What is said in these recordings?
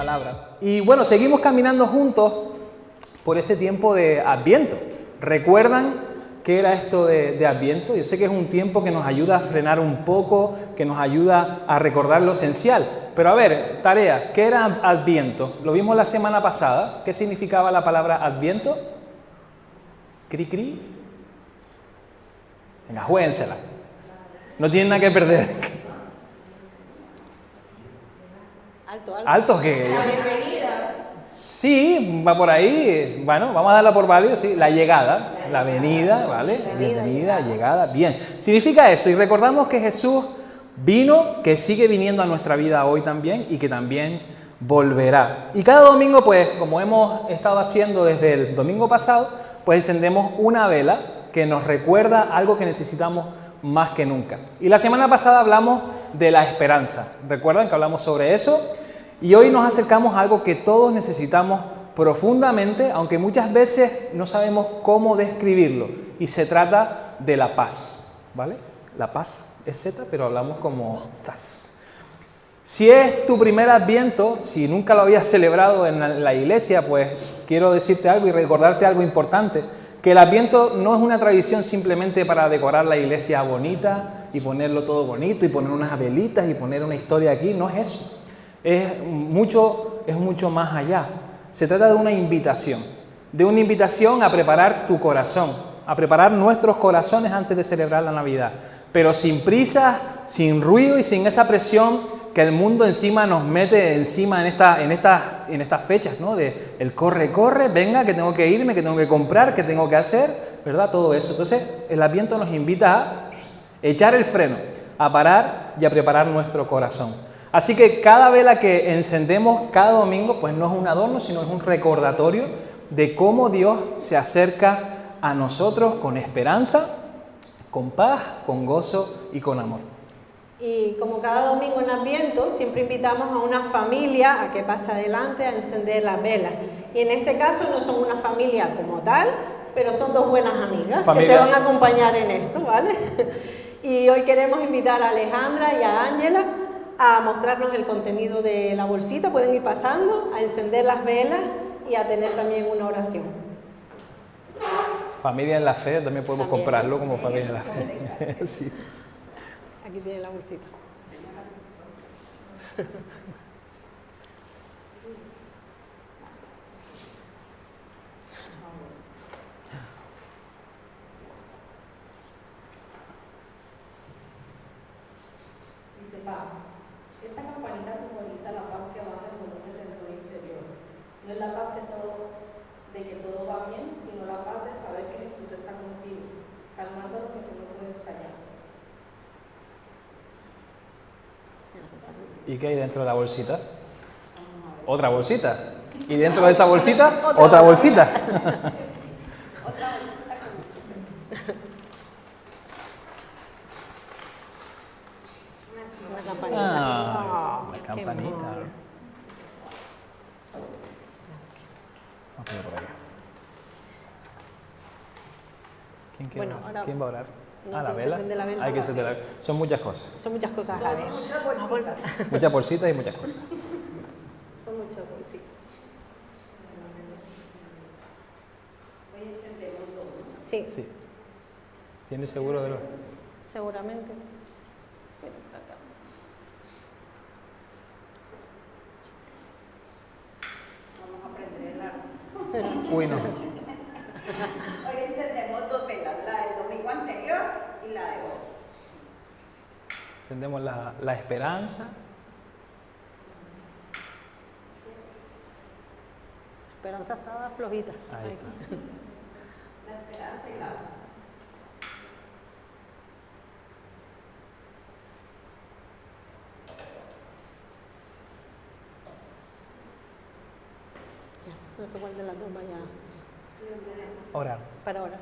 palabra. Y bueno, seguimos caminando juntos por este tiempo de Adviento. ¿Recuerdan qué era esto de Adviento? Yo sé que es un tiempo que nos ayuda a frenar un poco, que nos ayuda a recordar lo esencial. Pero a ver, tarea, ¿qué era Adviento? Lo vimos la semana pasada. ¿Qué significaba la palabra Adviento? ¿Cri, cri? Venga, juéguensela. No tienen nada que perder. ¿Alto qué? La bienvenida. Sí, va por ahí. Bueno, vamos a darla por válido, sí. La llegada, la venida, ¿vale? Bienvenida, llegada, bien. Significa eso. Y recordamos que Jesús vino, que sigue viniendo a nuestra vida hoy también y que también volverá. Y cada domingo, pues, como hemos estado haciendo desde el domingo pasado, pues encendemos una vela que nos recuerda algo que necesitamos más que nunca. Y la semana pasada hablamos de la esperanza. ¿Recuerdan que hablamos sobre eso? Y hoy nos acercamos a algo que todos necesitamos profundamente, aunque muchas veces no sabemos cómo describirlo. Y se trata de la paz, ¿vale? La paz es Z, pero hablamos como sas. Si es tu primer Adviento, si nunca lo habías celebrado en la iglesia, pues quiero decirte algo y recordarte algo importante. Que el Adviento no es una tradición simplemente para decorar la iglesia bonita y ponerlo todo bonito y poner unas velitas y poner una historia aquí, no es eso. Es mucho más allá. Se trata de una invitación a preparar tu corazón, a preparar nuestros corazones antes de celebrar la Navidad, pero sin prisas, sin ruido y sin esa presión que el mundo encima nos mete encima en estas fechas, ¿no? De el corre, venga, que tengo que irme, que tengo que comprar, que tengo que hacer, ¿verdad? Todo eso. Entonces, el Adviento nos invita a echar el freno, a parar y a preparar nuestro corazón. Así que cada vela que encendemos cada domingo, pues no es un adorno, sino es un recordatorio de cómo Dios se acerca a nosotros con esperanza, con paz, con gozo y con amor. Y como cada domingo en Adviento, siempre invitamos a una familia a que pase adelante a encender las velas. Y en este caso no son una familia como tal, pero son dos buenas amigas que se van a acompañar en esto, ¿vale? Y hoy queremos invitar a Alejandra y a Ángela a mostrarnos el contenido de la bolsita. Pueden ir pasando, a encender las velas y a tener también una oración. Familia en la fe, también podemos comprarlo como familia en la fe. Sí. Aquí tiene la bolsita. Dice paz. Esta campanita simboliza la paz que baja el volumen de tu interior. No es la paz de que todo va bien, sino la paz de saber que Jesús está contigo, calmando lo que tú no puedes callar. ¿Y qué hay dentro de la bolsita? ¿Otra bolsita? ¿Y dentro de esa bolsita? ¿Otra bolsita? Otra bolsita Una campanita. La campanita. Vamos a ir por allá. ¿Quién va a orar? No, la vela. la vela. Hay que encender la vela. Son muchas cosas. Son muchas cosas a la vez. Muchas bolsitas y muchas cosas. Son muchas bolsitas. Sí. Sí. ¿Tienes seguro de lo? Seguramente. Vamos a prender el árbol. Uy, no. Hoy encendemos dos velas, la del domingo anterior y la de hoy. Encendemos la esperanza. La esperanza estaba flojita. Ahí está. La esperanza y la paz. No sé cuál de las dos vaya Orar. para ahora.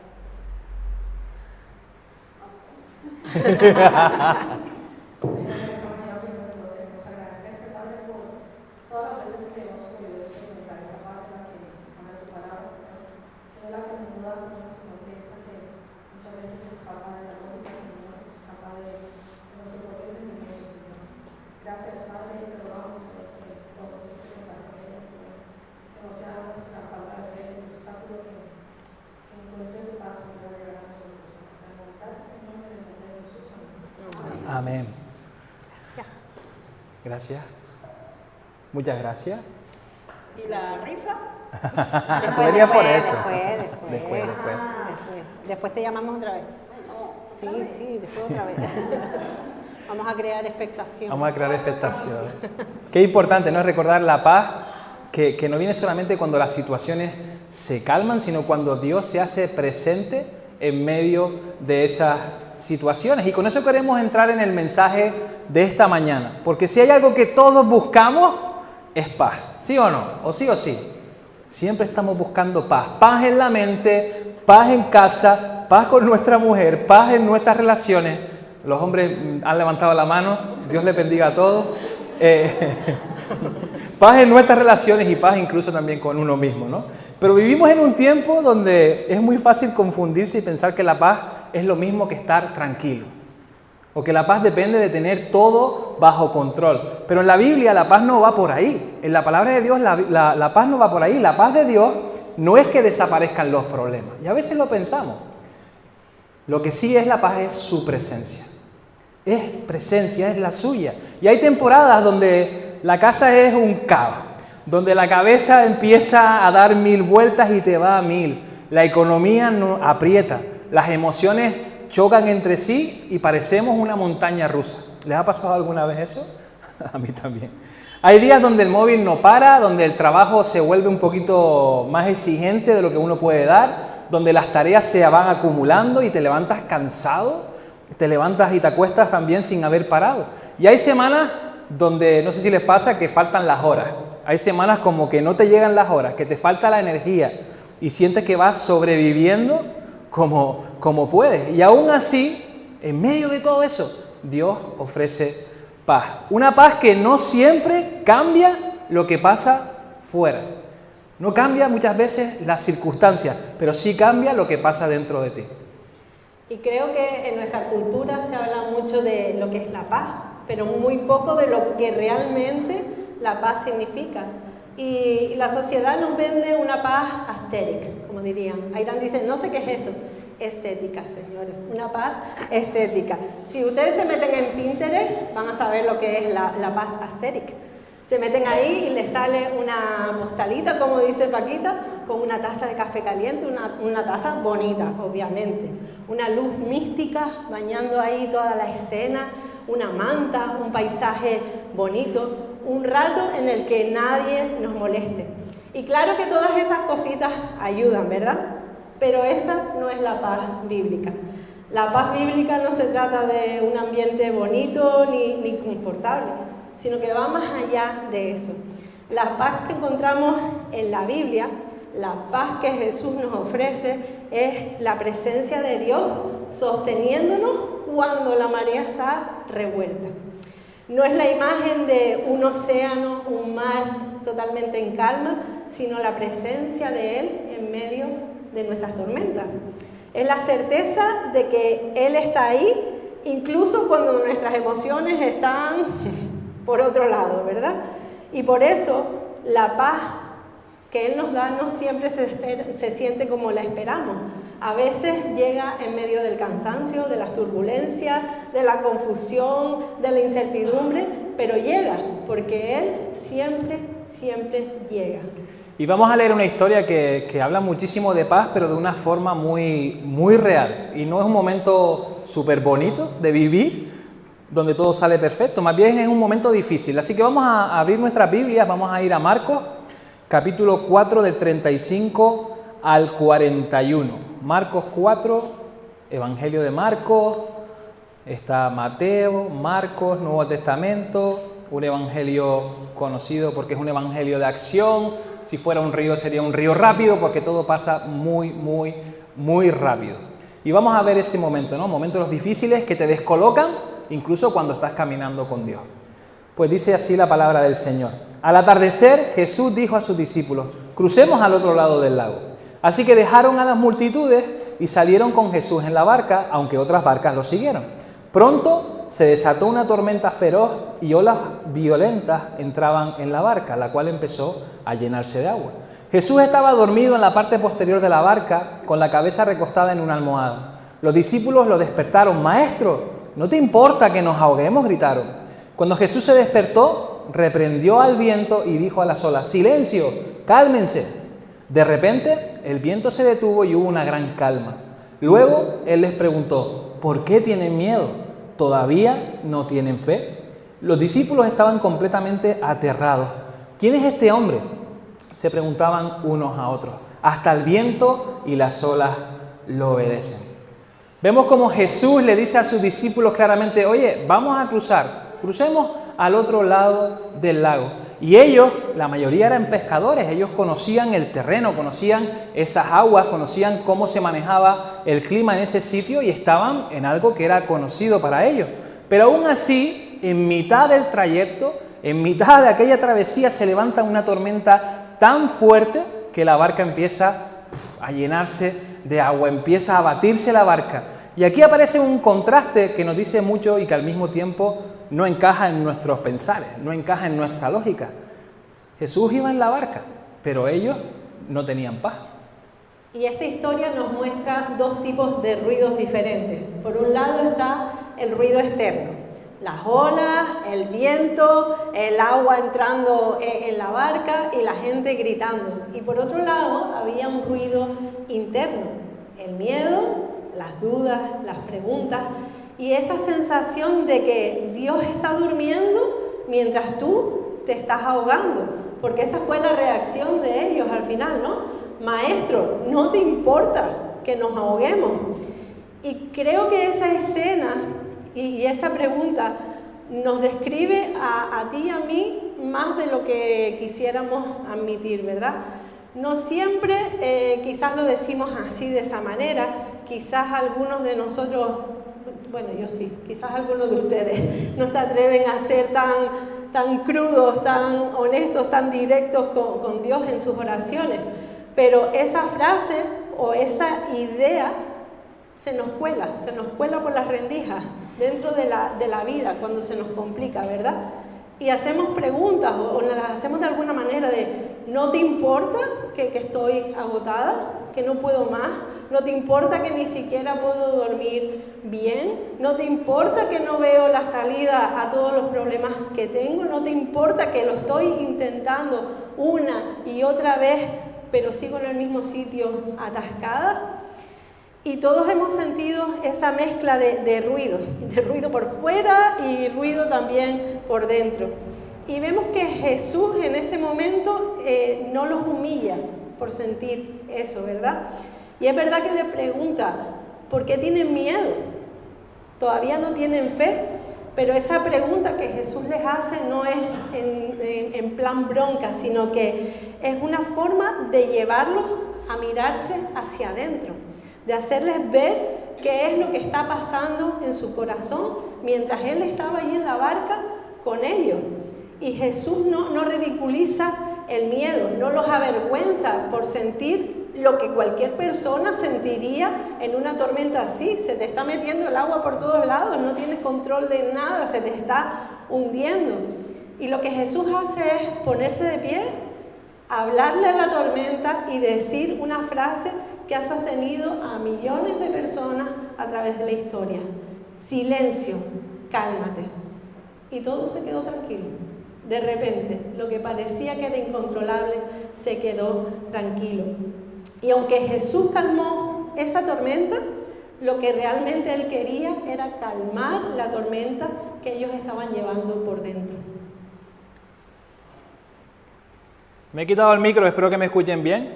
Todas las veces que hemos podido experimentar esa parte en la que habla tu palabra, Señor, es la que nos duda, Señor, piensa que muchas veces se escapa de la lógica, Señor, se escapa de nuestro propio entendimiento, Señor. Gracias, Padre, y te rogamos, Señor, que podamos experimentar con Amén. Gracias. Muchas gracias. ¿Y la rifa? Tú venías por eso. Después. Después te llamamos otra vez. Sí, después otra vez. Vamos a crear expectación. Vamos a crear expectación. Qué importante, ¿no? Recordar la paz que no viene solamente cuando las situaciones se calman, sino cuando Dios se hace presente en medio de esas situaciones. Y con eso queremos entrar en el mensaje de esta mañana. Porque si hay algo que todos buscamos, es paz. ¿Sí o no? ¿O sí o sí? Siempre estamos buscando paz. Paz en la mente, paz en casa, paz con nuestra mujer, paz en nuestras relaciones. Los hombres han levantado la mano. Dios les bendiga a todos. Paz en nuestras relaciones y paz incluso también con uno mismo, ¿no? Pero vivimos en un tiempo donde es muy fácil confundirse y pensar que la paz es lo mismo que estar tranquilo. O que la paz depende de tener todo bajo control. Pero en la Biblia la paz no va por ahí. En la palabra de Dios la paz no va por ahí. La paz de Dios no es que desaparezcan los problemas. Y a veces lo pensamos. Lo que sí es la paz es su presencia. Es presencia, es la suya. Y hay temporadas donde la casa es un caos. Donde la cabeza empieza a dar 1000 vueltas y te va a 1000. La economía no aprieta. Las emociones chocan entre sí y parecemos una montaña rusa. ¿Les ha pasado alguna vez eso? A mí también. Hay días donde el móvil no para, donde el trabajo se vuelve un poquito más exigente de lo que uno puede dar, donde las tareas se van acumulando y te levantas cansado, te levantas y te acuestas también sin haber parado. Y hay semanas donde, no sé si les pasa, que faltan las horas. Hay semanas como que no te llegan las horas, que te falta la energía y sientes que vas sobreviviendo como puedes. Y aún así, en medio de todo eso, Dios ofrece paz. Una paz que no siempre cambia lo que pasa fuera. No cambia muchas veces las circunstancias, pero sí cambia lo que pasa dentro de ti. Y creo que en nuestra cultura se habla mucho de lo que es la paz, pero muy poco de lo que realmente la paz significa. Y la sociedad nos vende una paz aesthetic, como dirían. Ayrán dice, no sé qué es eso. Estética, señores, una paz estética. Si ustedes se meten en Pinterest, van a saber lo que es la paz aesthetic. Se meten ahí y les sale una postalita, como dice Paquita, con una taza de café caliente, una taza bonita, obviamente. Una luz mística bañando ahí toda la escena, una manta, un paisaje bonito, un rato en el que nadie nos moleste. Y claro que todas esas cositas ayudan, ¿verdad? Pero esa no es la paz bíblica. La paz bíblica no se trata de un ambiente bonito ni confortable, sino que va más allá de eso. La paz que encontramos en la Biblia, la paz que Jesús nos ofrece, es la presencia de Dios sosteniéndonos cuando la marea está revuelta. No es la imagen de un océano, un mar totalmente en calma, sino la presencia de Él en medio de nuestras tormentas. Es la certeza de que Él está ahí, incluso cuando nuestras emociones están por otro lado, ¿verdad? Y por eso la paz que Él nos da no siempre se siente como la esperamos. A veces llega en medio del cansancio, de las turbulencias, de la confusión, de la incertidumbre, pero llega, porque Él siempre llega. Y vamos a leer una historia que habla muchísimo de paz, pero de una forma muy real. Y no es un momento súper bonito de vivir, donde todo sale perfecto, más bien es un momento difícil. Así que vamos a abrir nuestras Biblias, vamos a ir a Marcos, capítulo 4, del 35 al 41. Marcos 4, Evangelio de Marcos, está Mateo, Marcos, Nuevo Testamento, un evangelio conocido porque es un evangelio de acción. Si fuera un río sería un río rápido porque todo pasa muy rápido. Y vamos a ver ese momento, ¿no? Momentos difíciles que te descolocan incluso cuando estás caminando con Dios. Pues dice así la palabra del Señor. Al atardecer, Jesús dijo a sus discípulos, crucemos al otro lado del lago. Así que dejaron a las multitudes y salieron con Jesús en la barca, aunque otras barcas lo siguieron. Pronto se desató una tormenta feroz y olas violentas entraban en la barca, la cual empezó a llenarse de agua. Jesús estaba dormido en la parte posterior de la barca, con la cabeza recostada en una almohada. Los discípulos lo despertaron. Maestro, ¿no te importa que nos ahoguemos?, gritaron. Cuando Jesús se despertó, reprendió al viento y dijo a las olas: ¡silencio! ¡Cálmense! De repente, el viento se detuvo y hubo una gran calma. Luego, Él les preguntó: ¿por qué tienen miedo? ¿Todavía no tienen fe? Los discípulos estaban completamente aterrados. ¿Quién es este hombre?, se preguntaban unos a otros. Hasta el viento y las olas lo obedecen. Vemos como Jesús le dice a sus discípulos claramente: oye, vamos a cruzar, crucemos al otro lado del lago. Y ellos, la mayoría eran pescadores, ellos conocían el terreno, conocían esas aguas, conocían cómo se manejaba el clima en ese sitio y estaban en algo que era conocido para ellos. Pero aún así, en mitad del trayecto, en mitad de aquella travesía, se levanta una tormenta tan fuerte que la barca empieza a llenarse de agua, empieza a batirse la barca. Y aquí aparece un contraste que nos dice mucho y que al mismo tiempo no encaja en nuestros pensares, no encaja en nuestra lógica. Jesús iba en la barca, pero ellos no tenían paz. Y esta historia nos muestra dos tipos de ruidos diferentes. Por un lado está el ruido externo, las olas, el viento, el agua entrando en la barca y la gente gritando. Y por otro lado había un ruido interno, el miedo, las dudas, las preguntas y esa sensación de que Dios está durmiendo mientras tú te estás ahogando, porque esa fue la reacción de ellos al final, ¿no? Maestro, ¿no te importa que nos ahoguemos? Y creo que esa escena y esa pregunta nos describe a ti y a mí más de lo que quisiéramos admitir, ¿verdad? No siempre quizás lo decimos así, de esa manera, quizás algunos de nosotros, bueno, yo sí, quizás algunos de ustedes no se atreven a ser tan crudos, tan honestos, tan directos con Dios en sus oraciones, pero esa frase o esa idea se nos cuela por las rendijas dentro de la vida cuando se nos complica, ¿verdad? Y hacemos preguntas o nos las hacemos de alguna manera de: ¿no te importa que estoy agotada, que no puedo más? ¿No te importa que ni siquiera puedo dormir bien? ¿No te importa que no veo la salida a todos los problemas que tengo? ¿No te importa que lo estoy intentando una y otra vez, pero sigo en el mismo sitio atascada? Y todos hemos sentido esa mezcla de ruido por fuera y ruido también por dentro. Y vemos que Jesús en ese momento no los humilla por sentir eso, ¿verdad? Y es verdad que le pregunta: ¿por qué tienen miedo? ¿Todavía no tienen fe? Pero esa pregunta que Jesús les hace no es en plan bronca, sino que es una forma de llevarlos a mirarse hacia adentro, de hacerles ver qué es lo que está pasando en su corazón mientras Él estaba ahí en la barca con ellos. Y Jesús no ridiculiza el miedo, no los avergüenza por sentir lo que cualquier persona sentiría en una tormenta así. Se te está metiendo el agua por todos lados, no tienes control de nada, se te está hundiendo. Y lo que Jesús hace es ponerse de pie, hablarle a la tormenta y decir una frase que ha sostenido a millones de personas a través de la historia: silencio, cálmate. Y todo se quedó tranquilo. De repente, lo que parecía que era incontrolable se quedó tranquilo. Y aunque Jesús calmó esa tormenta, lo que realmente Él quería era calmar la tormenta que ellos estaban llevando por dentro. Me he quitado el micro, espero que me escuchen bien.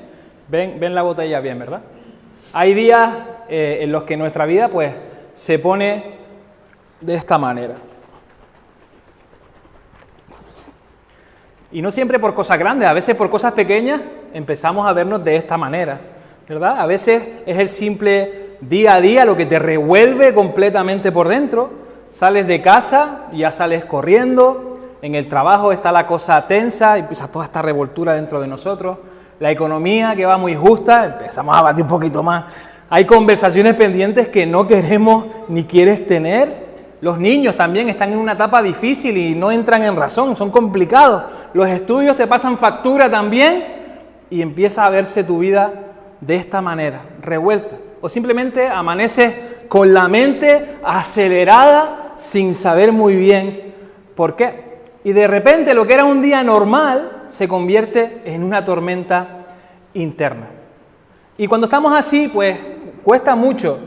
Ven la botella bien, ¿verdad? Hay días en los que nuestra vida pues se pone de esta manera. Y no siempre por cosas grandes, a veces por cosas pequeñas empezamos a vernos de esta manera, ¿verdad? A veces es el simple día a día lo que te revuelve completamente por dentro. Sales de casa y ya sales corriendo, en el trabajo está la cosa tensa, empieza toda esta revoltura dentro de nosotros. La economía que va muy justa, empezamos a batir un poquito más. Hay conversaciones pendientes que no queremos ni quieres tener. Los niños también están en una etapa difícil y no entran en razón, son complicados. Los estudios te pasan factura también y empieza a verse tu vida de esta manera, revuelta. O simplemente amaneces con la mente acelerada sin saber muy bien por qué. Y de repente lo que era un día normal se convierte en una tormenta interna. Y cuando estamos así, pues cuesta mucho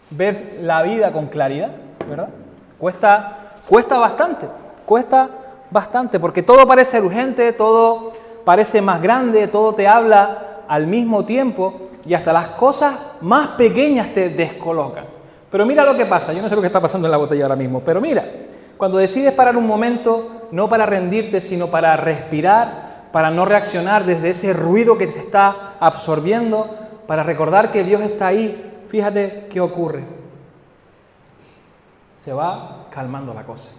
ver la vida con claridad, ¿verdad? Cuesta bastante, porque todo parece urgente, todo parece más grande, todo te habla al mismo tiempo y hasta las cosas más pequeñas te descolocan. Pero mira lo que pasa, yo no sé lo que está pasando en la botella ahora mismo, pero mira, cuando decides parar un momento, no para rendirte, sino para respirar, para no reaccionar desde ese ruido que te está absorbiendo, para recordar que Dios está ahí, fíjate qué ocurre. Se va calmando la cosa.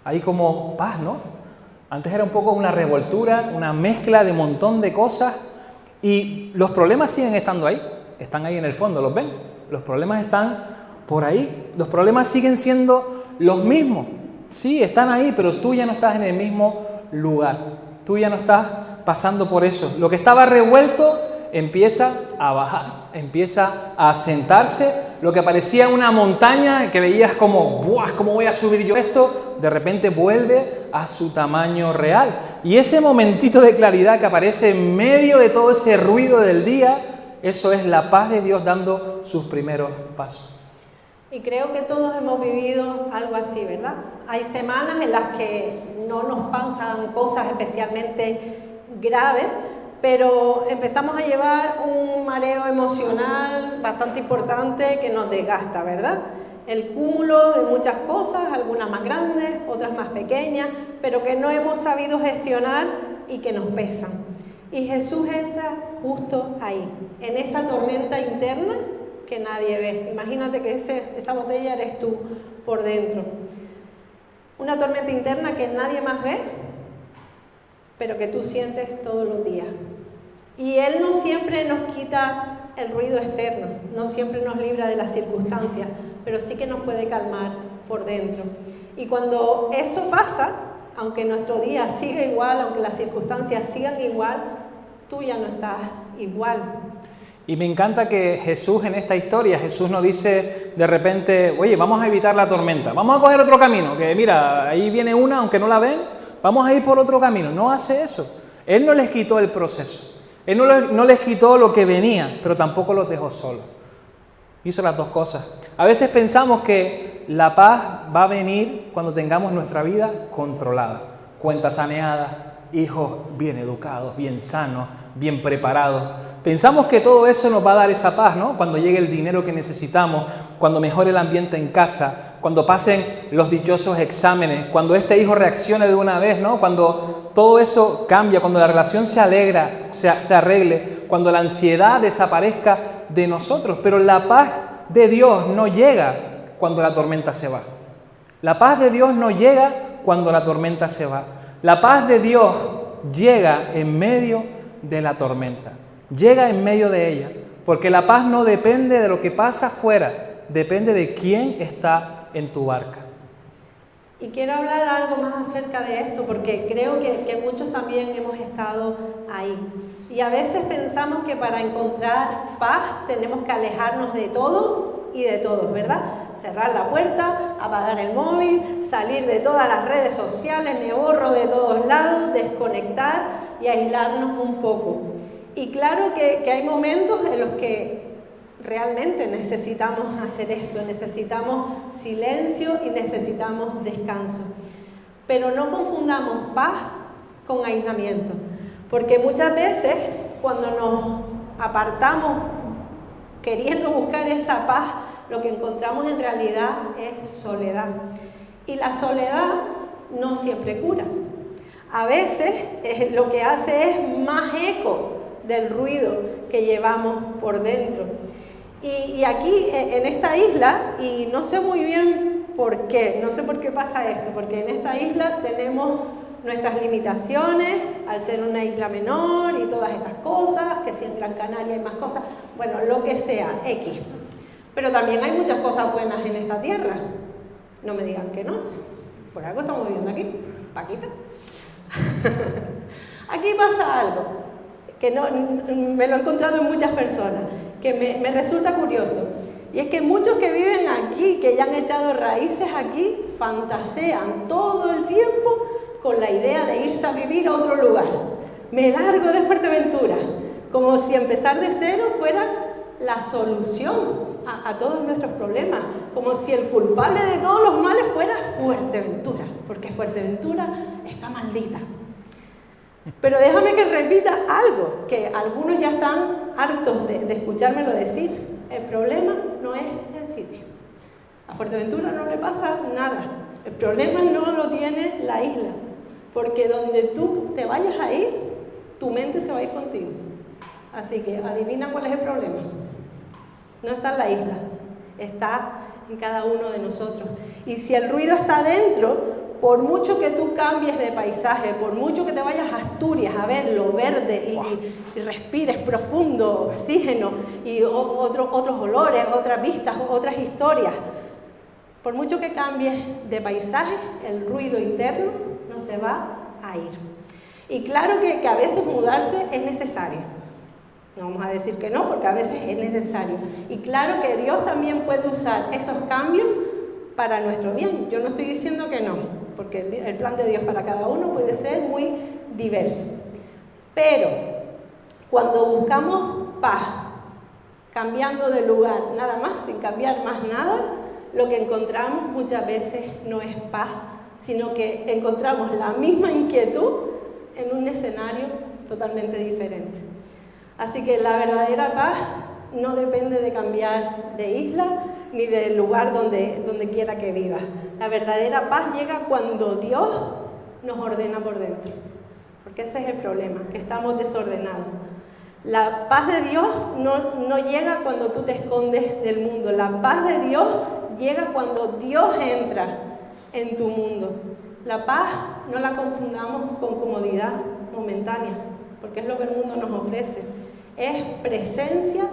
Hay como paz, ¿no? Antes era un poco una revoltura, una mezcla de un montón de cosas y los problemas siguen estando ahí, están ahí en el fondo, ¿los ven? Los problemas están por ahí, los problemas siguen siendo los mismos. Sí, están ahí, pero tú ya no estás en el mismo lugar. Tú ya no estás pasando por eso. Lo que estaba revuelto empieza a bajar, empieza a asentarse. Lo que parecía una montaña que veías como, ¡buah! ¿Cómo voy a subir yo esto? De repente vuelve a su tamaño real. Y ese momentito de claridad que aparece en medio de todo ese ruido del día, eso es la paz de Dios dando sus primeros pasos. Y creo que todos hemos vivido algo así, ¿verdad? Hay semanas en las que no nos pasan cosas especialmente graves, pero empezamos a llevar un mareo emocional bastante importante que nos desgasta, ¿verdad? El cúmulo de muchas cosas, algunas más grandes, otras más pequeñas, pero que no hemos sabido gestionar y que nos pesan. Y Jesús entra justo ahí, en esa tormenta interna que nadie ve. Imagínate que esa botella eres tú por dentro. Una tormenta interna que nadie más ve, pero que tú sientes todos los días. Y Él no siempre nos quita el ruido externo, no siempre nos libra de las circunstancias, pero sí que nos puede calmar por dentro. Y cuando eso pasa, aunque nuestro día siga igual, aunque las circunstancias sigan igual, tú ya no estás igual. Y me encanta que Jesús en esta historia, Jesús nos dice de repente, oye, vamos a evitar la tormenta, vamos a coger otro camino, que mira, ahí viene una, aunque no la ven, vamos a ir por otro camino. No hace eso. Él no les quitó el proceso. Él no les quitó lo que venía, pero tampoco los dejó solos. Hizo las dos cosas. A veces pensamos que la paz va a venir cuando tengamos nuestra vida controlada. Cuentas saneadas, hijos bien educados, bien sanos, bien preparados. Pensamos que todo eso nos va a dar esa paz, ¿no? Cuando llegue el dinero que necesitamos, cuando mejore el ambiente en casa, cuando pasen los dichosos exámenes, cuando este hijo reaccione de una vez, ¿no? Cuando todo eso cambia, cuando la relación se arregle, cuando la ansiedad desaparezca de nosotros. Pero la paz de Dios no llega cuando la tormenta se va. La paz de Dios no llega cuando la tormenta se va. La paz de Dios llega en medio de la tormenta. Llega en medio de ella, porque la paz no depende de lo que pasa afuera, depende de quién está en tu barca. Y quiero hablar algo más acerca de esto, porque creo que muchos también hemos estado ahí. Y a veces pensamos que para encontrar paz tenemos que alejarnos de todo y de todos, ¿verdad? Cerrar la puerta, apagar el móvil, salir de todas las redes sociales, me borro de todos lados, desconectar y aislarnos un poco. Y claro que hay momentos en los que realmente necesitamos hacer esto, necesitamos silencio y necesitamos descanso. Pero no confundamos paz con aislamiento, porque muchas veces cuando nos apartamos queriendo buscar esa paz, lo que encontramos en realidad es soledad. Y la soledad no siempre cura. A veces lo que hace es más eco del ruido que llevamos por dentro. Y aquí, en esta isla, y no sé muy bien por qué, no sé por qué pasa esto, porque en esta isla tenemos nuestras limitaciones, al ser una isla menor y todas estas cosas, que si en Gran Canaria hay más cosas, bueno, lo que sea, X. Pero también hay muchas cosas buenas en esta tierra. No me digan que no. Por algo estamos viviendo aquí. Paquita. Aquí pasa algo que me lo he encontrado en muchas personas, que me resulta curioso. Y es que muchos que viven aquí, que ya han echado raíces aquí, fantasean todo el tiempo con la idea de irse a vivir a otro lugar. Me largo de Fuerteventura, como si empezar de cero fuera la solución a todos nuestros problemas, como si el culpable de todos los males fuera Fuerteventura, porque Fuerteventura está maldita. Pero déjame que repita algo, que algunos ya están hartos de escuchármelo decir. El problema no es el sitio. A Fuerteventura no le pasa nada. El problema no lo tiene la isla, porque donde tú te vayas a ir, tu mente se va a ir contigo. Así que adivina cuál es el problema. No está en la isla, está en cada uno de nosotros. Y si el ruido está dentro, por mucho que tú cambies de paisaje, por mucho que te vayas a Asturias a ver lo verde y respires profundo, oxígeno y otros olores, otras vistas, otras historias, por mucho que cambies de paisaje, el ruido interno no se va a ir. Y claro que a veces mudarse es necesario. No vamos a decir que no, porque a veces es necesario. Y claro que Dios también puede usar esos cambios para nuestro bien. Yo no estoy diciendo que no, porque el plan de Dios para cada uno puede ser muy diverso. Pero cuando buscamos paz, cambiando de lugar, nada más, sin cambiar más nada, lo que encontramos muchas veces no es paz, sino que encontramos la misma inquietud en un escenario totalmente diferente. Así que la verdadera paz no depende de cambiar de isla ni del lugar donde quiera que vivas. La verdadera paz llega cuando Dios nos ordena por dentro, porque ese es el problema, que estamos desordenados. La paz de Dios no llega cuando tú te escondes del mundo. La paz de Dios llega cuando Dios entra en tu mundo. La paz no la confundamos con comodidad momentánea, porque es lo que el mundo nos ofrece. Es presencia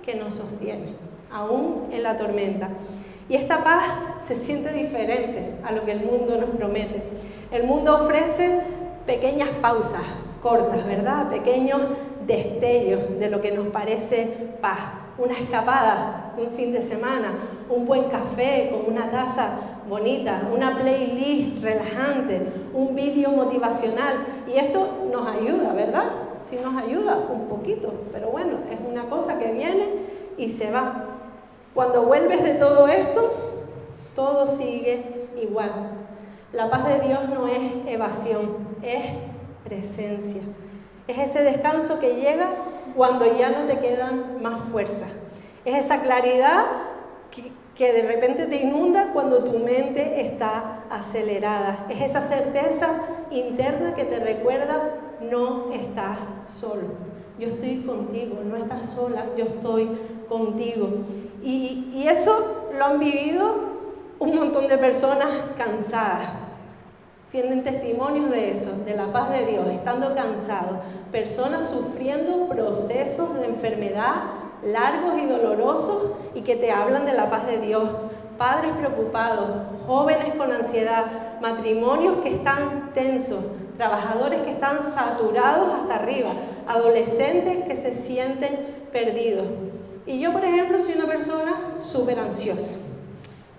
que nos sostiene, aún en la tormenta. Y esta paz se siente diferente a lo que el mundo nos promete. El mundo ofrece pequeñas pausas cortas, ¿verdad? Pequeños destellos de lo que nos parece paz. Una escapada de un fin de semana, un buen café con una taza bonita, una playlist relajante, un vídeo motivacional. Y esto nos ayuda, ¿verdad? Sí nos ayuda un poquito, pero bueno, es una cosa que viene y se va. Cuando vuelves de todo esto, todo sigue igual. La paz de Dios no es evasión, es presencia. Es ese descanso que llega cuando ya no te quedan más fuerzas. Es esa claridad que de repente te inunda cuando tu mente está acelerada. Es esa certeza interna que te recuerda: no estás solo. Yo estoy contigo, no estás sola, yo estoy contigo. Y eso lo han vivido un montón de personas cansadas. Tienen testimonios de eso, de la paz de Dios, estando cansados. Personas sufriendo procesos de enfermedad largos y dolorosos y que te hablan de la paz de Dios. Padres preocupados, jóvenes con ansiedad, matrimonios que están tensos, trabajadores que están saturados hasta arriba, adolescentes que se sienten perdidos. Y yo, por ejemplo, soy una persona súper ansiosa.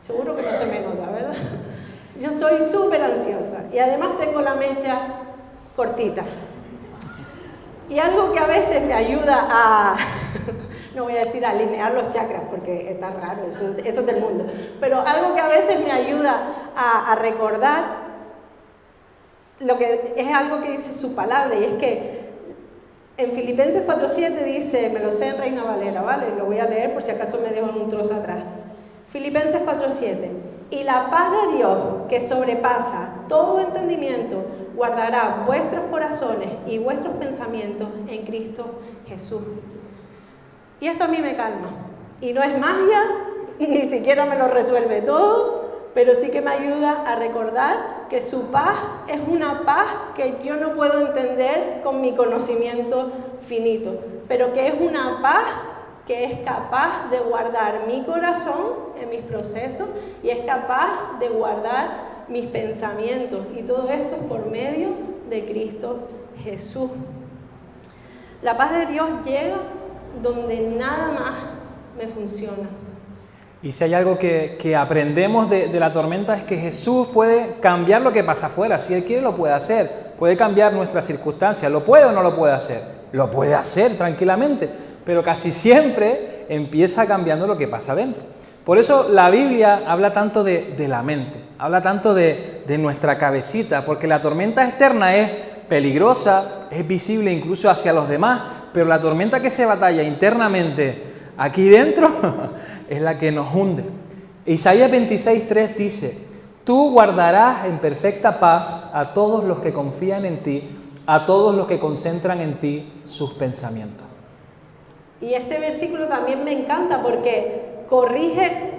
Seguro que no se me nota, ¿verdad? Yo soy súper ansiosa y además tengo la mecha cortita. Y algo que a veces me ayuda a, no voy a decir a alinear los chakras porque está raro, eso es del mundo, pero algo que a veces me ayuda a recordar lo que es algo que dice su palabra, y es que en Filipenses 4:7 dice, me lo sé en Reina Valera, ¿vale? Lo voy a leer por si acaso me dejo un trozo atrás. Filipenses 4:7. Y la paz de Dios, que sobrepasa todo entendimiento, guardará vuestros corazones y vuestros pensamientos en Cristo Jesús. Y esto a mí me calma. Y no es magia, ni siquiera me lo resuelve todo, pero sí que me ayuda a recordar que su paz es una paz que yo no puedo entender con mi conocimiento finito, pero que es una paz que es capaz de guardar mi corazón en mis procesos y es capaz de guardar mis pensamientos, y todo esto es por medio de Cristo Jesús. La paz de Dios llega donde nada más me funciona. Y si hay algo que aprendemos de la tormenta es que Jesús puede cambiar lo que pasa afuera. Si Él quiere, lo puede hacer. Puede cambiar nuestras circunstancias. ¿Lo puede o no lo puede hacer? Lo puede hacer tranquilamente, pero casi siempre empieza cambiando lo que pasa adentro. Por eso la Biblia habla tanto de la mente, habla tanto de nuestra cabecita, porque la tormenta externa es peligrosa, es visible incluso hacia los demás, pero la tormenta que se batalla internamente aquí dentro es la que nos hunde. Isaías 26:3 dice: tú guardarás en perfecta paz a todos los que confían en ti, a todos los que concentran en ti sus pensamientos. Y este versículo también me encanta porque corrige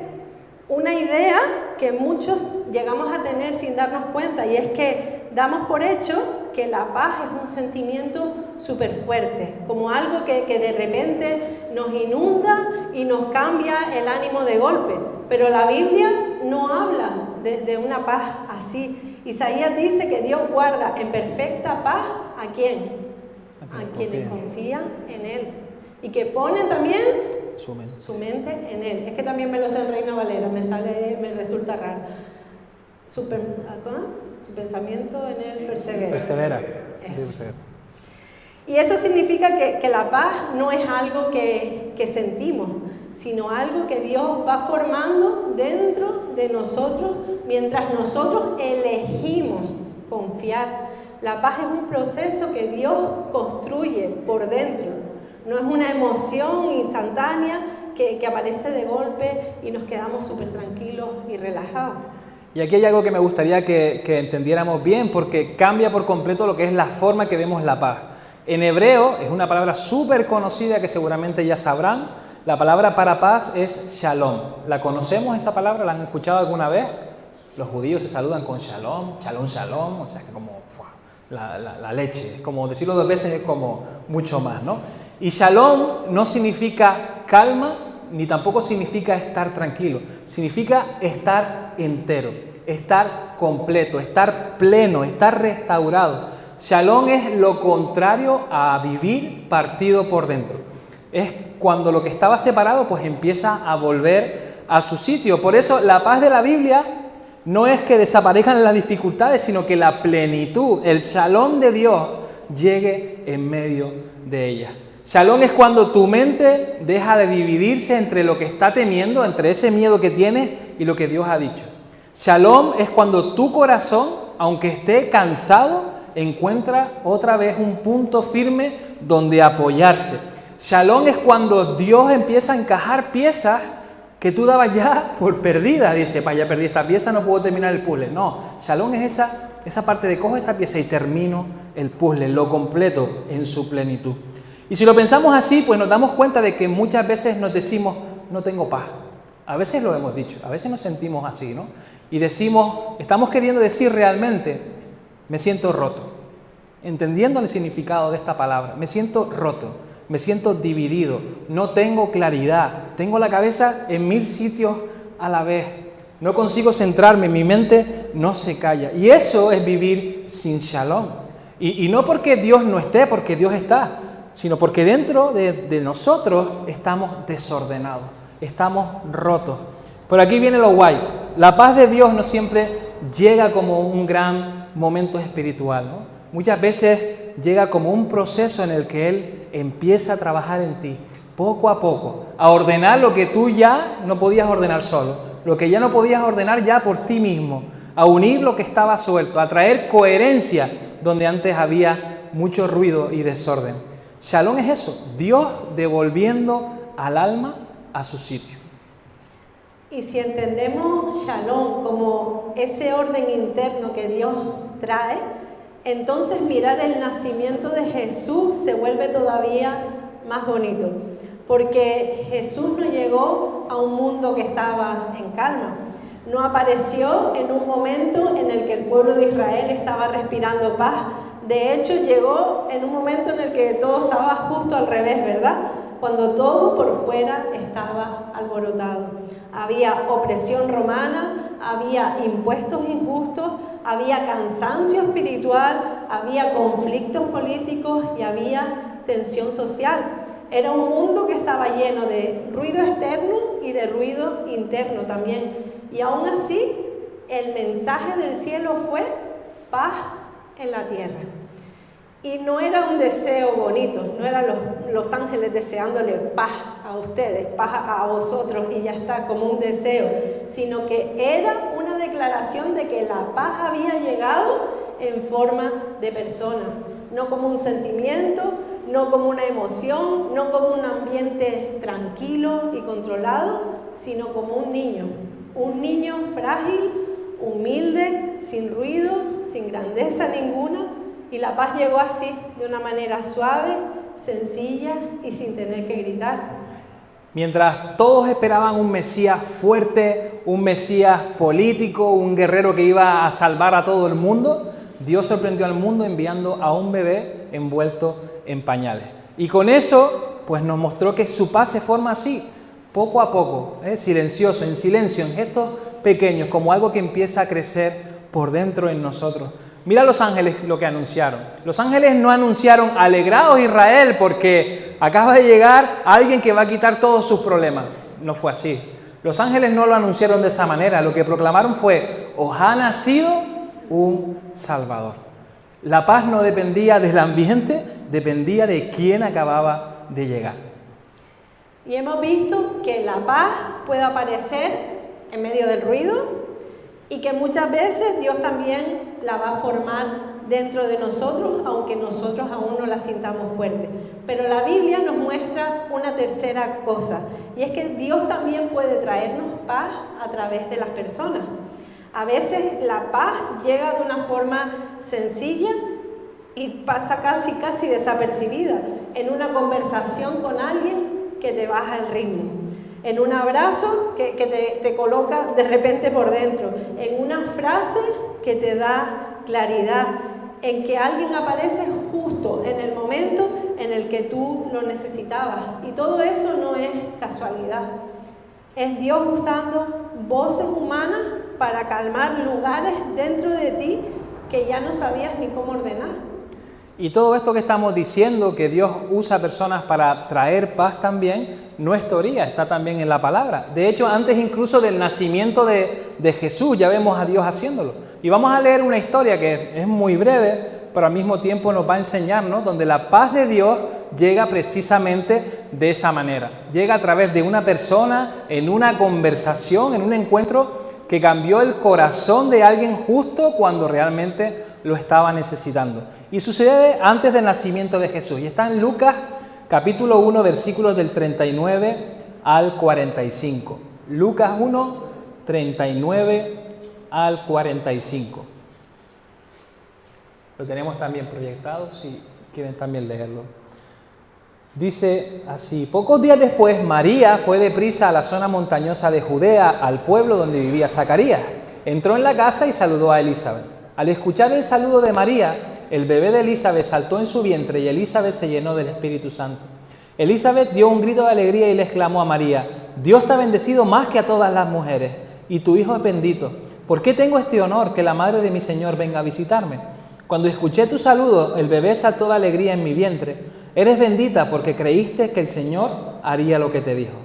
una idea que muchos llegamos a tener sin darnos cuenta, y es que damos por hecho que la paz es un sentimiento súper fuerte, como algo que de repente nos inunda y nos cambia el ánimo de golpe. Pero la Biblia no habla de una paz así. Isaías dice que Dios guarda en perfecta paz ¿a quién? A quienes confían en Él. Y que ponen también su mente en Él. Es que también me lo sé en Reina Valera, me resulta raro. Su pensamiento en Él persevera. Persevera. Eso. Y eso significa que la paz no es algo que sentimos, sino algo que Dios va formando dentro de nosotros mientras nosotros elegimos confiar. La paz es un proceso que Dios construye por dentro. No es una emoción instantánea que aparece de golpe y nos quedamos súper tranquilos y relajados. Y aquí hay algo que me gustaría que entendiéramos bien, porque cambia por completo lo que es la forma que vemos la paz. En hebreo es una palabra súper conocida que seguramente ya sabrán. La palabra para paz es shalom. ¿La conocemos esa palabra? ¿La han escuchado alguna vez? Los judíos se saludan con shalom, shalom, shalom, o sea que como la leche. Como decirlo dos veces es como mucho más, ¿no? Y shalom no significa calma, ni tampoco significa estar tranquilo. Significa estar entero, estar completo, estar pleno, estar restaurado. Shalom es lo contrario a vivir partido por dentro. Es cuando lo que estaba separado pues empieza a volver a su sitio. Por eso la paz de la Biblia no es que desaparezcan las dificultades, sino que la plenitud, el shalom de Dios llegue en medio de ellas. Shalom es cuando tu mente deja de dividirse entre lo que está temiendo, entre ese miedo que tienes y lo que Dios ha dicho. Shalom es cuando tu corazón, aunque esté cansado, encuentra otra vez un punto firme donde apoyarse. Shalom es cuando Dios empieza a encajar piezas que tú dabas ya por perdida. Dice, ya perdí esta pieza, no puedo terminar el puzzle. No, Shalom es esa parte de cojo esta pieza y termino el puzzle, lo completo en su plenitud. Y si lo pensamos así, pues nos damos cuenta de que muchas veces nos decimos, no tengo paz. A veces lo hemos dicho, a veces nos sentimos así, ¿no? Y decimos, estamos queriendo decir realmente, me siento roto. Entendiendo el significado de esta palabra, me siento roto, me siento dividido, no tengo claridad, tengo la cabeza en 1000 sitios a la vez, no consigo centrarme, mi mente no se calla. Y eso es vivir sin shalom. Y no porque Dios no esté, porque Dios está, sino porque dentro de nosotros estamos desordenados, estamos rotos. Pero aquí viene lo guay, la paz de Dios no siempre llega como un gran momento espiritual, ¿no? Muchas veces llega como un proceso en el que Él empieza a trabajar en ti, poco a poco, a ordenar lo que tú ya no podías ordenar solo, lo que ya no podías ordenar ya por ti mismo, a unir lo que estaba suelto, a traer coherencia donde antes había mucho ruido y desorden. Shalom es eso, Dios devolviendo al alma a su sitio. Y si entendemos Shalom como ese orden interno que Dios trae, entonces mirar el nacimiento de Jesús se vuelve todavía más bonito. Porque Jesús no llegó a un mundo que estaba en calma. No apareció en un momento en el que el pueblo de Israel estaba respirando paz. De hecho, llegó en un momento en el que todo estaba justo al revés, ¿verdad? Cuando todo por fuera estaba alborotado. Había opresión romana, había impuestos injustos, había cansancio espiritual, había conflictos políticos y había tensión social. Era un mundo que estaba lleno de ruido externo y de ruido interno también. Y aún así, el mensaje del cielo fue paz en la tierra. Y no era un deseo bonito, no eran los ángeles deseándole paz a ustedes, paz a vosotros y ya está, como un deseo, sino que era una declaración de que la paz había llegado en forma de persona, no como un sentimiento, no como una emoción, no como un ambiente tranquilo y controlado, sino como un niño frágil, humilde, sin ruido, sin grandeza ninguna. Y la paz llegó así, de una manera suave, sencilla y sin tener que gritar. Mientras todos esperaban un Mesías fuerte, un Mesías político, un guerrero que iba a salvar a todo el mundo, Dios sorprendió al mundo enviando a un bebé envuelto en pañales. Y con eso, pues nos mostró que su paz se forma así, poco a poco, silencioso, en silencio, en gestos pequeños, como algo que empieza a crecer por dentro en nosotros. Mira los ángeles lo que anunciaron. Los ángeles no anunciaron: alegraos Israel, porque acaba de llegar alguien que va a quitar todos sus problemas. No fue así. Los ángeles no lo anunciaron de esa manera. Lo que proclamaron fue: os ha nacido un Salvador. La paz no dependía del ambiente, dependía de quién acababa de llegar. Y hemos visto que la paz puede aparecer en medio del ruido, y que muchas veces Dios también la va a formar dentro de nosotros, aunque nosotros aún no la sintamos fuerte. Pero la Biblia nos muestra una tercera cosa, y es que Dios también puede traernos paz a través de las personas. A veces la paz llega de una forma sencilla y pasa casi desapercibida, en una conversación con alguien que te baja el ritmo, en un abrazo que te coloca de repente por dentro, en una frase que te da claridad, en que alguien aparece justo en el momento en el que tú lo necesitabas. Y todo eso no es casualidad. Es Dios usando voces humanas para calmar lugares dentro de ti que ya no sabías ni cómo ordenar. Y todo esto que estamos diciendo, que Dios usa personas para traer paz también, no es teoría, está también en la palabra. De hecho, antes incluso del nacimiento de Jesús, ya vemos a Dios haciéndolo. Y vamos a leer una historia que es muy breve, pero al mismo tiempo nos va a enseñar, ¿no?, donde la paz de Dios llega precisamente de esa manera. Llega a través de una persona, en una conversación, en un encuentro que cambió el corazón de alguien justo cuando realmente lo estaba necesitando. Y sucede antes del nacimiento de Jesús. Y está en Lucas capítulo 1, versículos del 39 al 45. Lucas 1, 39 al 45. Lo tenemos también proyectado, si quieren también leerlo. Dice así: pocos días después, María fue deprisa a la zona montañosa de Judea, al pueblo donde vivía Zacarías. Entró en la casa y saludó a Elizabeth. Al escuchar el saludo de María, el bebé de Elizabeth saltó en su vientre y Elizabeth se llenó del Espíritu Santo. Elizabeth dio un grito de alegría y le exclamó a María: Dios te ha bendecido más que a todas las mujeres, y tu hijo es bendito. ¿Por qué tengo este honor que la madre de mi Señor venga a visitarme? Cuando escuché tu saludo, el bebé saltó de alegría en mi vientre. Eres bendita porque creíste que el Señor haría lo que te dijo.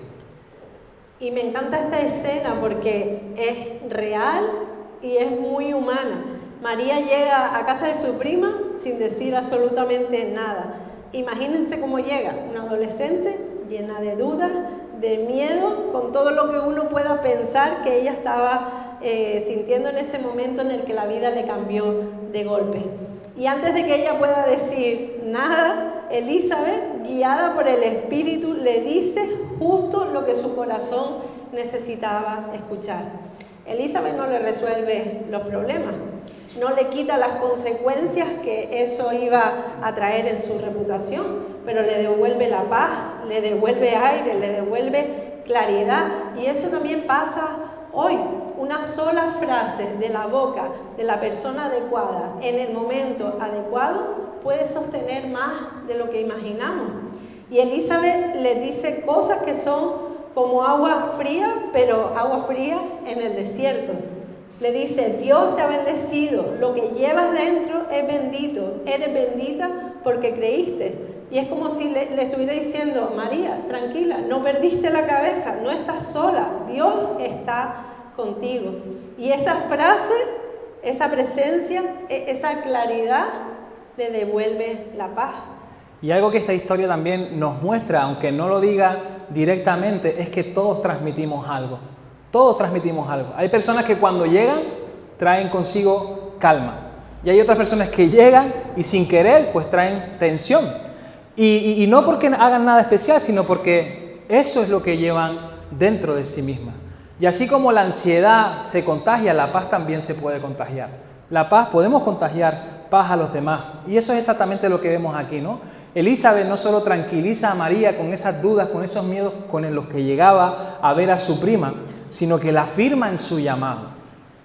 Y me encanta esta escena porque es real y es muy humana. María llega a casa de su prima sin decir absolutamente nada. Imagínense cómo llega, una adolescente llena de dudas, de miedo, con todo lo que uno pueda pensar que ella estaba sintiendo en ese momento en el que la vida le cambió de golpe. Y antes de que ella pueda decir nada, Elizabeth, guiada por el Espíritu, le dice justo lo que su corazón necesitaba escuchar. Elizabeth no le resuelve los problemas, no le quita las consecuencias que eso iba a traer en su reputación, pero le devuelve la paz, le devuelve aire, le devuelve claridad. Y eso también pasa hoy. Una sola frase de la boca de la persona adecuada en el momento adecuado puede sostener más de lo que imaginamos. Y Elizabeth le dice cosas que son como agua fría, pero agua fría en el desierto. Le dice: Dios te ha bendecido, lo que llevas dentro es bendito, eres bendita porque creíste. Y es como si le estuviera diciendo, María, tranquila, no perdiste la cabeza, no estás sola, Dios está contigo. Y esa frase, esa presencia, esa claridad le devuelve la paz. Y algo que esta historia también nos muestra, aunque no lo diga directamente, es que todos transmitimos algo. Todos transmitimos algo. Hay personas que cuando llegan traen consigo calma. Y hay otras personas que llegan y sin querer pues traen tensión. Y no porque hagan nada especial, sino porque eso es lo que llevan dentro de sí mismas. Y así como la ansiedad se contagia, la paz también se puede contagiar. La paz, podemos contagiar paz a los demás. Y eso es exactamente lo que vemos aquí, ¿no? Elizabeth no solo tranquiliza a María con esas dudas, con esos miedos con los que llegaba a ver a su prima, sino que la afirma en su llamado.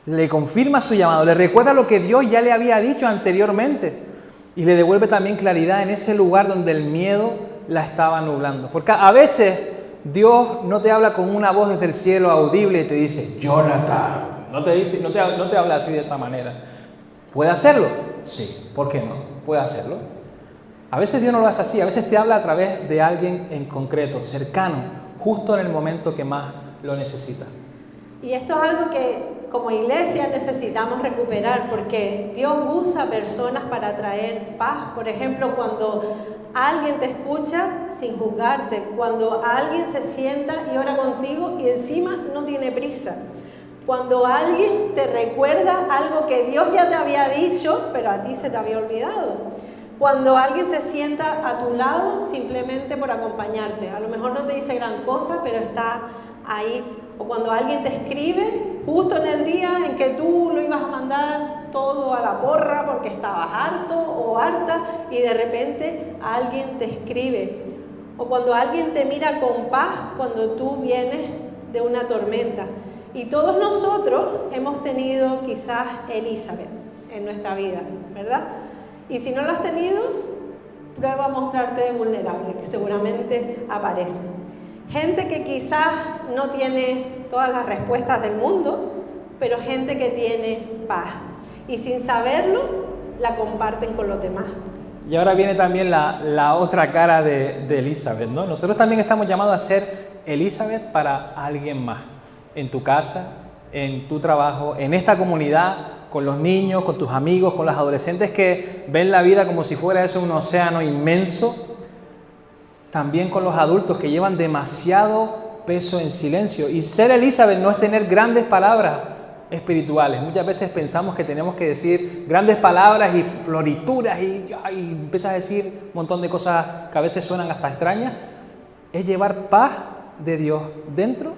Le confirma su llamado, le recuerda lo que Dios ya le había dicho anteriormente y le devuelve también claridad en ese lugar donde el miedo la estaba nublando. Porque a veces Dios no te habla con una voz desde el cielo audible y te dice, Jonathan, no te habla así de esa manera. ¿Puede hacerlo? Sí, ¿por qué no? Puede hacerlo. A veces Dios no lo hace así, a veces te habla a través de alguien en concreto, cercano, justo en el momento que más lo necesitas. Y esto es algo que como iglesia necesitamos recuperar, porque Dios usa personas para traer paz. Por ejemplo, cuando alguien te escucha sin juzgarte, cuando alguien se sienta y ora contigo y encima no tiene prisa. Cuando alguien te recuerda algo que Dios ya te había dicho, pero a ti se te había olvidado. Cuando alguien se sienta a tu lado simplemente por acompañarte. A lo mejor no te dice gran cosa, pero está ahí. O cuando alguien te escribe justo en el día en que tú lo ibas a mandar todo a la porra porque estabas harto o harta y de repente alguien te escribe. O cuando alguien te mira con paz cuando tú vienes de una tormenta. Y todos nosotros hemos tenido quizás Elizabeth en nuestra vida, ¿verdad? Y si no lo has tenido, prueba a mostrarte vulnerable, que seguramente aparece. Gente que quizás no tiene todas las respuestas del mundo, pero gente que tiene paz. Y sin saberlo, la comparten con los demás. Y ahora viene también la otra cara de Elizabeth, ¿no? Nosotros también estamos llamados a ser Elizabeth para alguien más. En tu casa, en tu trabajo, en esta comunidad, con los niños, con tus amigos, con los adolescentes que ven la vida como si fuera eso un océano inmenso. También con los adultos que llevan demasiado peso en silencio. Y ser Elizabeth no es tener grandes palabras espirituales. Muchas veces pensamos que tenemos que decir grandes palabras y florituras y empiezas a decir un montón de cosas que a veces suenan hasta extrañas. Es llevar paz de Dios dentro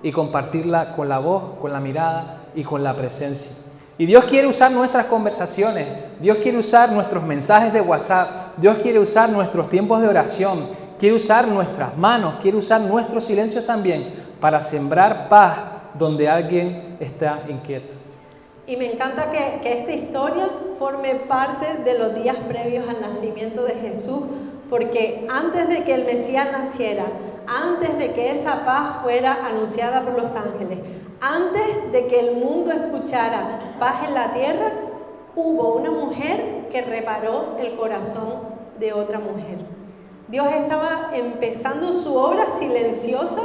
y compartirla con la voz, con la mirada y con la presencia. Y Dios quiere usar nuestras conversaciones, Dios quiere usar nuestros mensajes de WhatsApp, Dios quiere usar nuestros tiempos de oración, quiere usar nuestras manos, quiere usar nuestros silencios también para sembrar paz donde alguien está inquieto. Y me encanta que esta historia forme parte de los días previos al nacimiento de Jesús, porque antes de que el Mesías naciera, antes de que esa paz fuera anunciada por los ángeles, antes de que el mundo escuchara paz en la tierra, hubo una mujer que reparó el corazón de otra mujer. Dios estaba empezando su obra silenciosa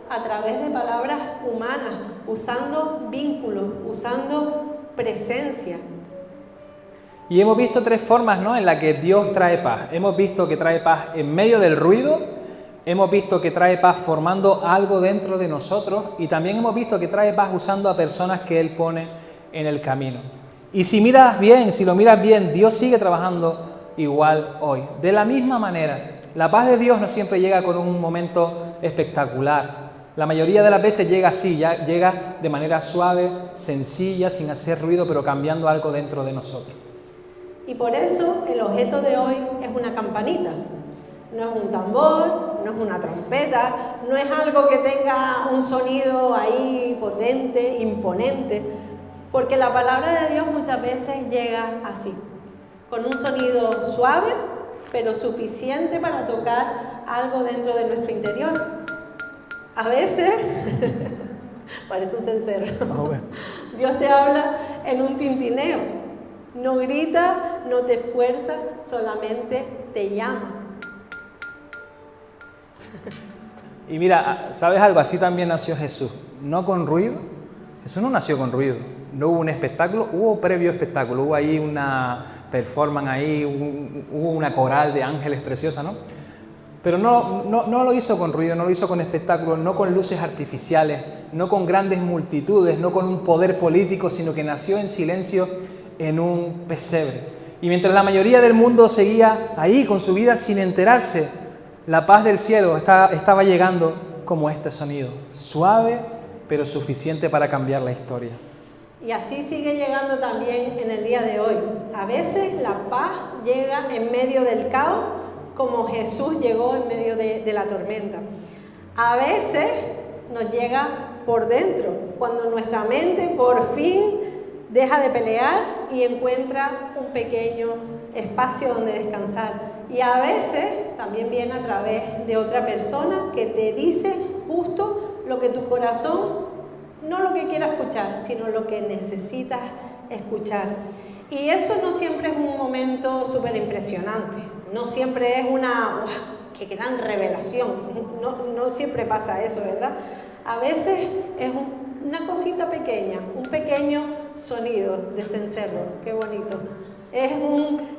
a través de palabras humanas, usando vínculos, usando presencia. Y hemos visto tres formas, ¿no?, en las que Dios trae paz. Hemos visto que trae paz en medio del ruido, hemos visto que trae paz formando algo dentro de nosotros y también hemos visto que trae paz usando a personas que Él pone en el camino. Y si lo miras bien, Dios sigue trabajando igual hoy. De la misma manera, la paz de Dios no siempre llega con un momento espectacular. La mayoría de las veces llega así, llega de manera suave, sencilla, sin hacer ruido, pero cambiando algo dentro de nosotros. Y por eso el objeto de hoy es una campanita. No es un tambor, no es una trompeta, no es algo que tenga un sonido ahí potente, imponente, porque la palabra de Dios muchas veces llega así, con un sonido suave, pero suficiente para tocar algo dentro de nuestro interior. A veces, parece un cencerro, Dios te habla en un tintineo, no grita, no te esfuerza, solamente te llama. Y mira, ¿sabes algo? Así también nació Jesús, no con ruido. Jesús no nació con ruido, no hubo un espectáculo, hubo previo espectáculo, hubo ahí una performance, ahí hubo una coral de ángeles preciosa, ¿no? Pero no lo hizo con ruido, no lo hizo con espectáculo, no con luces artificiales, no con grandes multitudes, no con un poder político, sino que nació en silencio en un pesebre. Y mientras la mayoría del mundo seguía ahí con su vida sin enterarse, la paz del cielo estaba llegando como este sonido, suave pero suficiente para cambiar la historia. Y así sigue llegando también en el día de hoy. A veces la paz llega en medio del caos, como Jesús llegó en medio de la tormenta. A veces nos llega por dentro, cuando nuestra mente por fin deja de pelear y encuentra un pequeño espacio donde descansar. Y a veces también viene a través de otra persona que te dice justo lo que tu corazón, no lo que quiera escuchar, sino lo que necesitas escuchar. Y eso no siempre es un momento súper impresionante, no siempre es una ¡wow! ¡Qué gran revelación! No siempre pasa eso, ¿verdad? A veces es una cosita pequeña, un pequeño sonido de cencerro, qué bonito. Es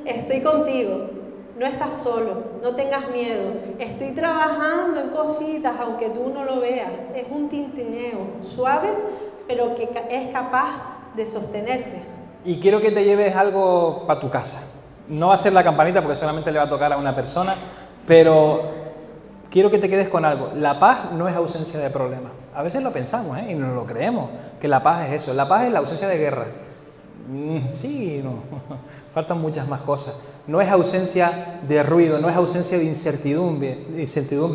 estoy contigo, no estás solo, no tengas miedo, estoy trabajando en cositas aunque tú no lo veas. Es un tintineo suave, pero que es capaz de sostenerte. Y quiero que te lleves algo para tu casa. No va a ser la campanita porque solamente le va a tocar a una persona, pero quiero que te quedes con algo. La paz no es ausencia de problemas. A veces lo pensamos, y nos lo creemos, que la paz es eso. La paz es la ausencia de guerra. Sí, no. Faltan muchas más cosas. No es ausencia de ruido, no es ausencia de incertidumbre,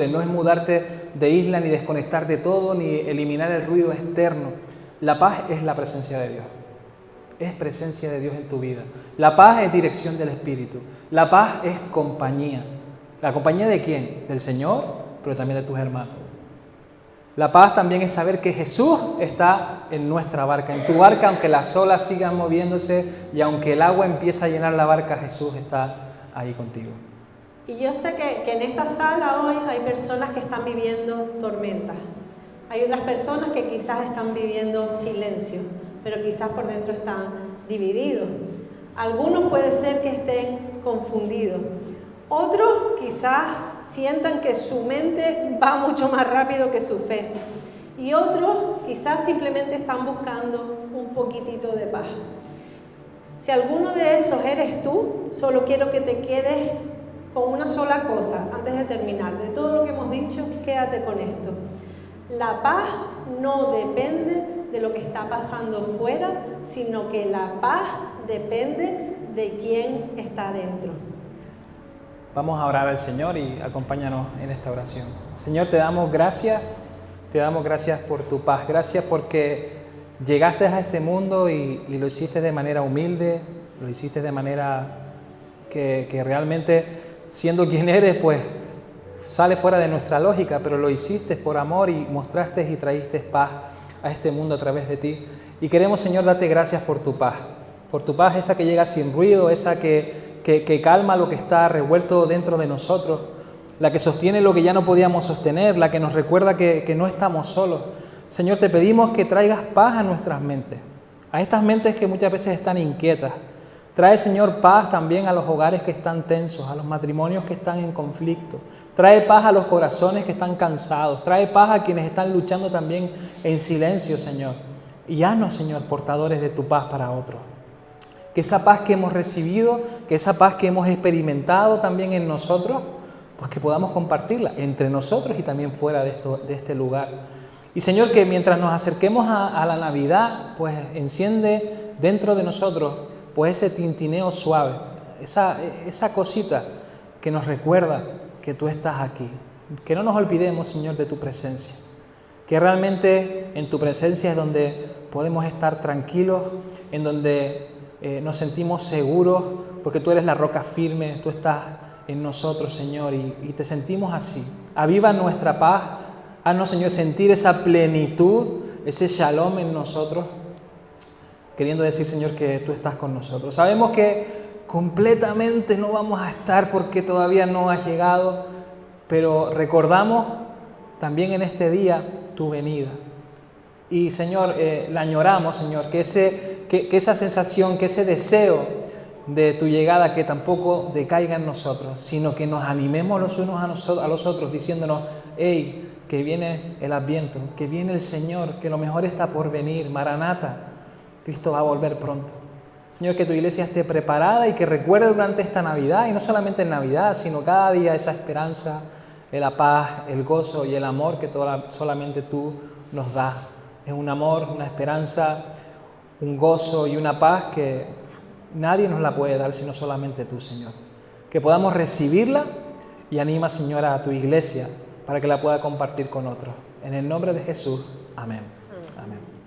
no es mudarte de isla, ni desconectar de todo, ni eliminar el ruido externo. La paz es la presencia de Dios. Es presencia de Dios en tu vida. La paz es dirección del Espíritu. La paz es compañía. ¿La compañía de quién? Del Señor, pero también de tus hermanos. La paz también es saber que Jesús está en nuestra barca, en tu barca, aunque las olas sigan moviéndose y aunque el agua empiece a llenar la barca, Jesús está ahí contigo. Y yo sé que en esta sala hoy hay personas que están viviendo tormentas. Hay otras personas que quizás están viviendo silencio, pero quizás por dentro están divididos. Algunos puede ser que estén confundidos. Otros quizás sientan que su mente va mucho más rápido que su fe. Y otros quizás simplemente están buscando un poquitito de paz. Si alguno de esos eres tú, solo quiero que te quedes con una sola cosa antes de terminar. De todo lo que hemos dicho, quédate con esto. La paz no depende de lo que está pasando fuera, sino que la paz depende de quién está dentro. Vamos a orar al Señor y acompáñanos en esta oración. Señor, te damos gracias por tu paz. Gracias porque llegaste a este mundo y lo hiciste de manera humilde, lo hiciste de manera que realmente, siendo quien eres, pues sale fuera de nuestra lógica, pero lo hiciste por amor y mostraste y traíste paz a este mundo a través de ti. Y queremos, Señor, darte gracias por tu paz esa que llega sin ruido, esa que calma lo que está revuelto dentro de nosotros, la que sostiene lo que ya no podíamos sostener, la que nos recuerda que no estamos solos. Señor, te pedimos que traigas paz a nuestras mentes, a estas mentes que muchas veces están inquietas. Trae, Señor, paz también a los hogares que están tensos, a los matrimonios que están en conflicto. Trae paz a los corazones que están cansados. Trae paz a quienes están luchando también en silencio, Señor. Y haznos, Señor, portadores de tu paz para otros. Que esa paz que hemos recibido, que esa paz que hemos experimentado también en nosotros, pues que podamos compartirla entre nosotros y también fuera de este lugar. Y Señor, que mientras nos acerquemos a la Navidad, pues enciende dentro de nosotros pues ese tintineo suave, esa cosita que nos recuerda que tú estás aquí. Que no nos olvidemos, Señor, de tu presencia. Que realmente en tu presencia es donde podemos estar tranquilos, en donde nos sentimos seguros, porque tú eres la roca firme, tú estás en nosotros, Señor, y te sentimos así. Aviva nuestra paz, haznos, Señor, sentir esa plenitud, ese shalom en nosotros, queriendo decir, Señor, que tú estás con nosotros. Sabemos que completamente no vamos a estar porque todavía no has llegado, pero recordamos también en este día tu venida. Y Señor, la añoramos, Señor, que esa sensación, que ese deseo de tu llegada, que tampoco decaiga en nosotros, sino que nos animemos los unos a los otros, diciéndonos, hey, que viene el Adviento, que viene el Señor, que lo mejor está por venir, Maranata, Cristo va a volver pronto. Señor, que tu iglesia esté preparada y que recuerde durante esta Navidad, y no solamente en Navidad, sino cada día esa esperanza, la paz, el gozo y el amor que solamente tú nos das. Es un amor, una esperanza, un gozo y una paz que nadie nos la puede dar sino solamente tú, Señor. Que podamos recibirla y anima, Señora, a tu iglesia para que la pueda compartir con otros. En el nombre de Jesús, amén. Amén.